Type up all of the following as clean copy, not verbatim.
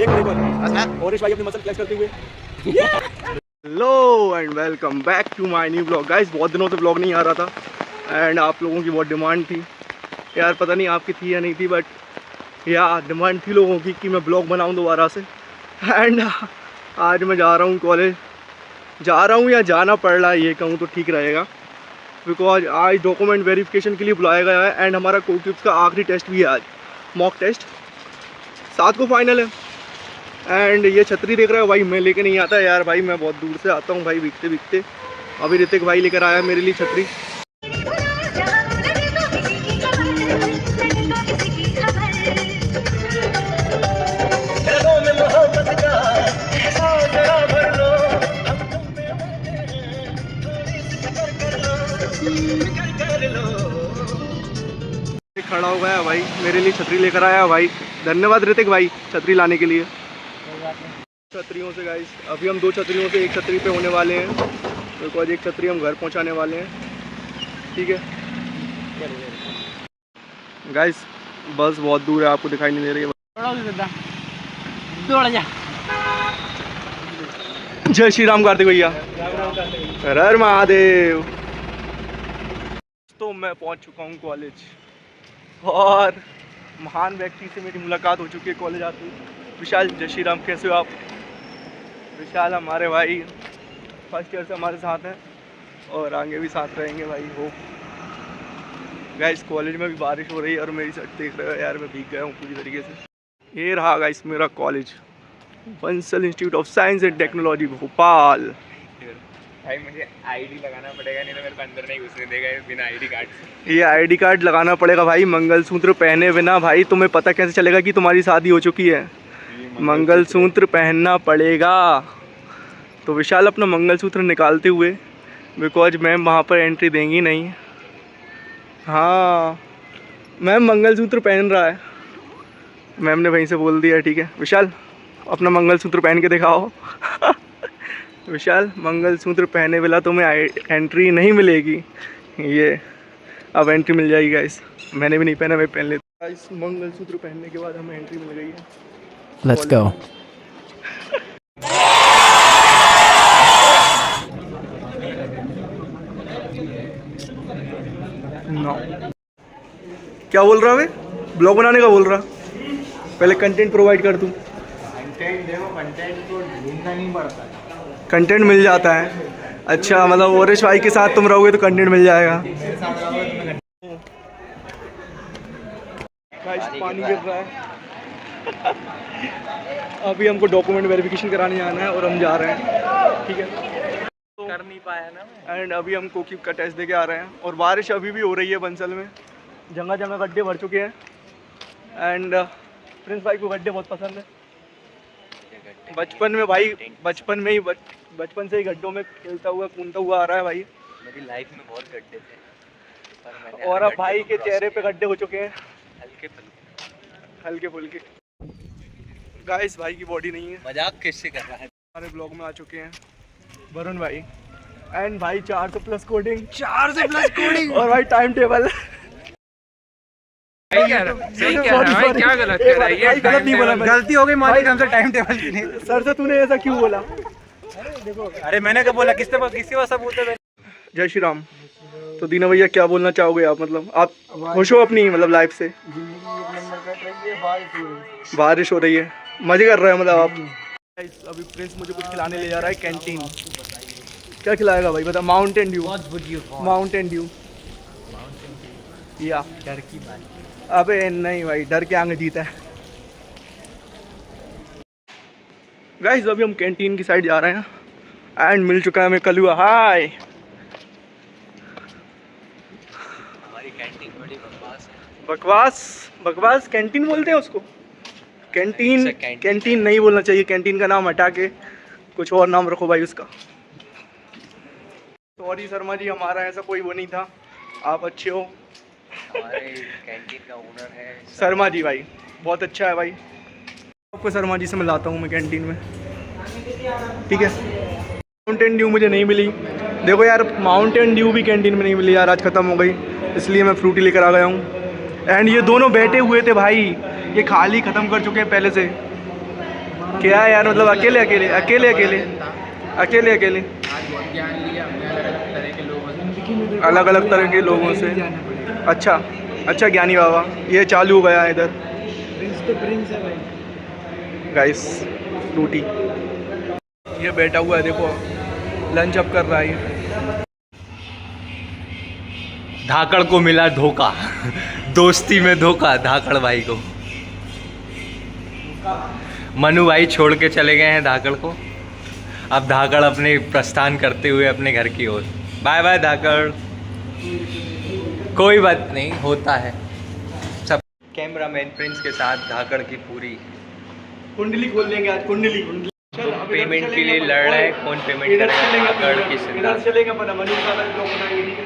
देख और भाई अपनी मसल फ्लेक्स करते हुए। Hello and welcome back to my new blog. Guys बहुत दिनों से ब्लॉग नहीं आ रहा था एंड आप लोगों की बहुत डिमांड थी यार, पता नहीं आपकी थी या नहीं थी, बट यार डिमांड थी लोगों की कि मैं ब्लॉग बनाऊं दोबारा से। एंड आज मैं जा रहा हूँ कॉलेज, जा रहा हूँ या जाना पड़ रहा है ये कहूँ तो ठीक रहेगा, बिकॉज आज डॉक्यूमेंट वेरिफिकेशन के लिए बुलाया गया है एंड हमारा कोक्यूब्स का आखिरी टेस्ट भी है आज, मॉक टेस्ट। 7 को फाइनल है। एंड ये छतरी देख रहे हो भाई, मैं लेके नहीं आता यार भाई, मैं बहुत दूर से आता हूँ भाई भीगते भीगते। अभी ऋतिक भाई लेकर आया मेरे लिए छतरी। खड़ा हो गया भाई, मेरे लिए छतरी लेकर आया भाई, धन्यवाद ऋतिक भाई छतरी लाने के लिए। छतरियों से गाइस अभी हम 2 छतरियों से 1 छतरी पे होने वाले हैं, बिकॉज 1 छतरी हम घर पहुंचाने वाले हैं, ठीक है गाइस। बस बहुत दूर है, आपको दिखाई नहीं दे रही है। जय श्री राम कार्तिक भैया, हर हर महादेव। तो मैं पहुंच चुका हूं कॉलेज और महान व्यक्ति से मेरी मुलाकात हो चुकी है कॉलेज आते ही। विशाल, जय श्री राम, कैसे हो आप? विशाल हमारे भाई फर्स्ट ईयर से हमारे साथ हैं और आगे भी साथ रहेंगे भाई, होप। गाइस कॉलेज में भी बारिश हो रही है और मेरी शर्ट देख रहे हो यार, मैं भीग गया हूँ पूरी तरीके से। ये रहा गाइस मेरा college, Bansal institute of science and technology Bhopal. भाई मुझे आईडी लगाना पड़ेगा, नहीं तो मेरे को अंदर नहीं घुसने देगा बिना आईडी कार्ड से। ये आईडी कार्ड लगाना पड़ेगा भाई, मंगलसूत्र पहने बिना भाई तुम्हें पता कैसे चलेगा कि तुम्हारी शादी हो चुकी है? मंगलसूत्र पहनना पड़ेगा। तो विशाल अपना मंगलसूत्र निकालते हुए, बिकॉज मैम वहाँ पर एंट्री देंगी नहीं। हाँ मैम मंगलसूत्र पहन रहा है, मैम ने वहीं से बोल दिया, ठीक है विशाल अपना मंगलसूत्र पहन के दिखाओ। विशाल मंगलसूत्र पहने वाला तुम्हें एंट्री नहीं मिलेगी, ये अब एंट्री मिल जाएगी गाइस। मैंने भी नहीं पहना, मैं पहन लेता गाइस। मंगलसूत्र पहनने के बाद हमें एंट्री मिल गई है। Let's go. नो क्या बोल रहा है? ब्लॉग बनाने का बोल रहा, पहले कंटेंट प्रोवाइड कर दूँ। कंटेंट देखो, कंटेंट को ढूंढना नहीं पड़ता, कंटेंट मिल जाता है। अच्छा मतलब ओरेश भाई के साथ तुम रहोगे तो कंटेंट मिल जाएगा। पानी गिर रहा है। अभी हमको डॉक्यूमेंट वेरिफिकेशन कराने जाना है और हम जा रहे हैं, ठीक है। तो कर नहीं पाया ना एंड अभी हम कोक्यूब का टेस्ट देके आ रहे हैं और बारिश अभी भी हो रही है बंसल में, जगह जगह गड्ढे भर चुके हैं। एंड प्रिंस भाई को गड्ढे बहुत पसंद है। बचपन में भाई, बचपन से ही गड्ढों में खेलता हुआ कूदता हुआ आ रहा है भाई। मेरी लाइफ में बहुत गड्ढे थे पर मैंने और अब भाई के चेहरे पे गड्ढे हो चुके हैं, हल्के फुल्के। गाइस भाई की बॉडी नहीं है। मजाक किससे कर रहा है? हमारे ब्लॉग में आ चुके हैं वरुण भाई एंड भाई 400+ कोडिंग, 400+ कोडिंग और भाई टाइम टेबल। सही कह रहा है भाई, क्या गलत कह रहा है? ये गलत नहीं बोला, गलती हो गई मालिक हमसे, टाइम टेबल की नहीं। सर से तूने ऐसा क्यों बोला? अरे मैंने क्या बोला, किसके पास बोलते थे? जय श्री राम। तो दीना भैया क्या बोलना चाहोगे आप? मतलब आप खुश हो अपनी मतलब लाइफ से? बारिश हो रही है, मजे कर रहे हैं मतलब आप। अभी प्रिंस मुझे कुछ खिलाने ले जा रहा है कैंटीन। क्या खिलाएगा भाई बता? Mountain Dew. माउंटेन ड्यू या डर की बात? अबे नहीं भाई, डर के आगे जीता है। गाइस अभी हम कैंटीन की साइड जा रहे हैं एंड मिल चुका है हमें कलुआ। हाय। हमारी कैंटीन बड़ी बकवास है। बकवास कैंटीन बोलते हैं उसको? कैंटीन नहीं बोलना चाहिए, कैंटीन का नाम हटा के कुछ और नाम रखो भाई उसका। सॉरी शर्मा जी, हमारा ऐसा कोई वो नहीं था, आप अच्छे हो। हमारे कैंटीन का ओनर है शर्मा जी भाई, बहुत अच्छा है भाई। आपको शर्मा जी से मिलाता हूँ मैं कैंटीन में, ठीक है। माउंटेन ड्यू मुझे नहीं मिली, देखो यार माउंटेन ड्यू भी कैंटीन में नहीं मिली यार, आज ख़त्म हो गई, इसलिए मैं फ्रूटी लेकर आ गया हूँ। एंड ये दोनों बैठे हुए थे भाई, ये खाली ख़त्म कर चुके हैं पहले से। क्या यार, मतलब अकेले अकेले अकेले अकेले अकेले अकेले आज बहुत ज्ञान लिया हमने अलग अलग तरह के लोगों से। अलग अलग तरह के लोगों से। अच्छा अच्छा ज्ञानी बाबा, ये चालू हो गया है इधर प्रिंस तो प्रिंस है भाई। गाइस टूटी, ये बैठा हुआ है देखो, लंच अप कर रहा है ये। धाकड़ को मिला धोखा दोस्ती में धोखा धाकड़ भाई को। मनु भाई छोड़ के चले गए हैं धाकड़ को। अब धाकड़ अपने प्रस्थान करते हुए अपने घर की ओर। बाय बाय धाकड़। कोई बात नहीं, होता है सब। कैमरामैन प्रिंस के साथ धाकड़ की पूरी कुंडली खोल लेंगे आज, कुंडली। पेमेंट के लिए लड़ रहे हैं, कौन पेमेंट करेगा धाकड़ की सिद्धांत। चलेगा पता मनु का ब्लॉग बनाएंगे, ठीक है।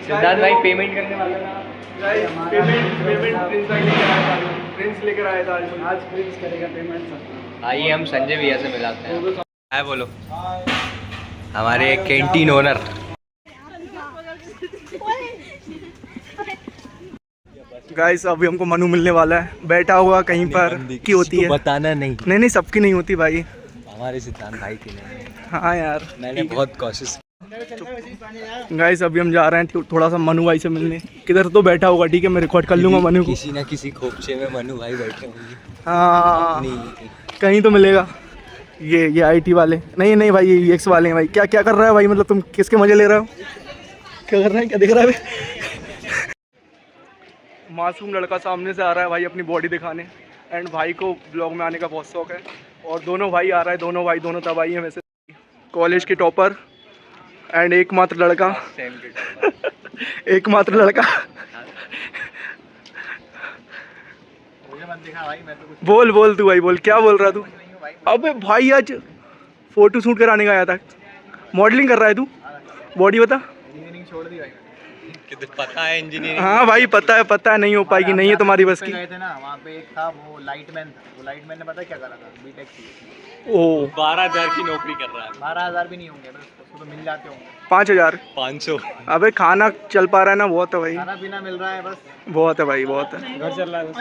सिद्धांत भाई पेमेंट करने वाला था। पेमेंट प्रिंस लेकर आया था आज प्रिंस करेगा पेमेंट। आइए हम संजय भैया से मिलाते हैं। हाय बोलो। हमारे कैंटीन ओनर। गाइस अभी हमको मनु मिलने वाला है, बैठा हुआ कहीं पर की होती है, बताना नहीं। नहीं सबकी नहीं होती भाई, हमारे सिद्धांत भाई की नहीं। हाँ यार मैंने बहुत कोशिश। गाइस अभी हम जा रहे हैं थोड़ा सा मनु भाई से मिलने। किधर तो बैठा होगा, ठीक है, मैं रिकॉर्ड कर लूंगा मनु को। किसी ना किसी खोपचे में मनु भाई बैठे होंगे। हाँ नहीं कहीं तो मिलेगा। ये आईटी वाले नहीं भाई, ये एक्स वाले हैं भाई। क्या क्या कर रहा है भाई, मतलब तुम किसके मजे ले रहे हो, क्या कर रहा है, क्या दिख रहा है भाई? मासूम लड़का सामने से आ रहा है भाई अपनी बॉडी दिखाने। एंड भाई को ब्लॉग में आने का बहुत शौक है, और दोनों भाई आ रहा है, दोनों भाई दोनों तबाही हैं वैसे। कॉलेज के टॉपर एंड एकमात्र लड़का एकमात्र लड़का। बोल बोल तू भाई, बोल क्या बोल रहा तू? अबे भाई आज फोटो शूट कराने का आया था, मॉडलिंग कर रहा है तू? बॉडी बता। इंजीनियरिंग छोड़ दी भाई। पता है इंजीनियरिंग। हाँ भाई पता है, नहीं हो पाएगी, नहीं है तुम्हारी बस की। गए थे ना वहाँ पे, एक था वो लाइटमैन था। वो लाइटमैन ने पता क्या करा था, बीटेक की। ओ 12,000 की नौकरी कर रहा है। 12,000 भी नहीं होंगे बस, उसको तो मिल जाते होंगे 5,000। 500। अबे खाना चल पा रहा है ना, बहुत है भाई, खाना पीना मिल रहा है बस। बहुत है भाई, बहुत है। घर चल रहा है बस।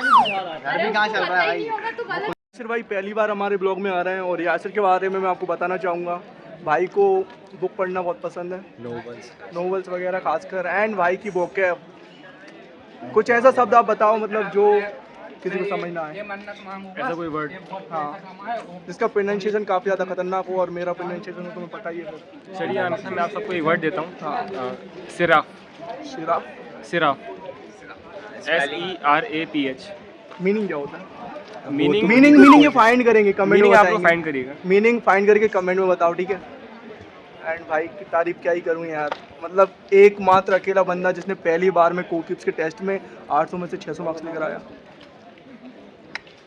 घर भी कहाँ चल रहा है भाई। यासिर भाई पहली बार हमारे ब्लॉग में आ रहे हैं, और यासिर के बारे में मैं आपको बताना चाहूँगा, भाई को बुक पढ़ना बहुत पसंद है, नॉवेल्स वगैरह खासकर। एंड भाई की बुक है, कुछ ऐसा शब्द आप बताओ मतलब जो किसी को समझ ना आए, ऐसा कोई वर्ड। हाँ जिसका प्रोनाउंसिएशन काफ़ी ज़्यादा खतरनाक हो, और मेरा प्रोनाउंसिएशन हो तुम्हें पता ही है। चलिए मैं आप सबको एक वर्ड देता हूँ। हाँ सिराफ। सिराफ। सिराफ SERAPH। मीनिंग क्या होता है? मीनिंग ये फाइंड करेंगे कमेंट में, आप लोग बताएंगे। फाइंड करिएगा। मीनिंग फाइंड करके कमेंट में बताओ, ठीक है। एंड भाई की तारीफ क्या ही करूँ यार, मतलब एकमात्र अकेला बंदा जिसने पहली बार में कोकिप्स के टेस्ट में 800 में से 600 मार्क्स लेकर आया।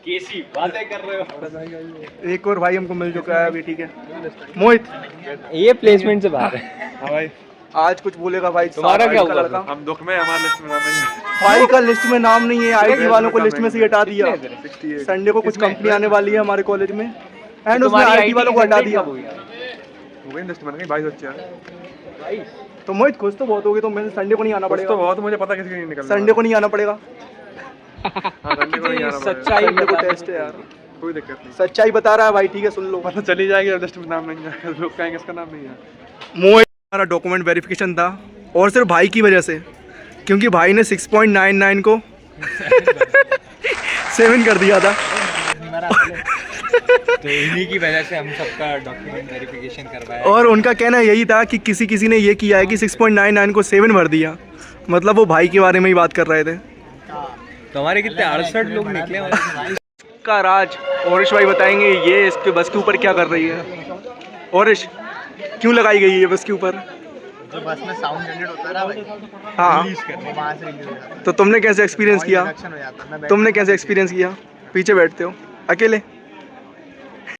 कैसी बातें कर रहे हो? एक और भाई हमको मिल चुका है अभी, ठीक है, मोहित। ये प्लेसमेंट से बाहर है। हाँ भाई, आज कुछ बोलेगा भाई? तुम्हारा क्या हुआ? लड़का हम दुख में, हमारे लिस्ट में नाम नहीं है। भाई का लिस्ट में नाम नहीं है, आईटी वालों को लिस्ट में से हटा दिया। संडे को कुछ कंपनी आने वाली है हमारे कॉलेज में, एंड उसमें आईटी वालों को हटा दिया। लिस्ट बन गई 22 बच्चे। तो मोहित खुश तो बहुत हो गए, तो मैं संडे को नहीं आना पड़ेगा। तो बहुत मुझे पता किसके नहीं निकलना। संडे को नहीं आना पड़ेगा, संडे को नहीं आना पड़ेगा। सच्चाई को टेस्ट है यार, कोई दिक्कत नहीं, सच्चाई बता रहा है भाई, ठीक है सुन लो। पता चली जाएगी। अब लिस्ट में नाम नहीं है, लोग कहेंगे इसका नाम नहीं है। मोहित हमारा डॉक्यूमेंट वेरिफिकेशन था, और सिर्फ भाई की वजह से, क्योंकि भाई ने 6.99 को 7 कर दिया था। तो इन्हीं की वजह से हम सबका डॉक्यूमेंट वेरिफिकेशन करवाया। और उनका कहना यही था कि किसी ने ये किया है कि 6.99 को 7 भर दिया, मतलब वो भाई के बारे में ही बात कर रहे थे। तो हमारे कितने 68 लोग निकले का राज औरिश भाई बताएंगे, ये इसके बस के ऊपर क्या कर रही है। औरिश क्यों लगाई गई है बस के ऊपर? जो बस में साउंड जनरेट होता है ना भाई, हाँ, वो वहाँ से रिलीज हो जाता है। तो तुमने कैसे एक्सपीरियंस किया? रिएक्शन हो जाता है। मैं तुमने कैसे एक्सपीरियंस किया? पीछे बैठते हो अकेले?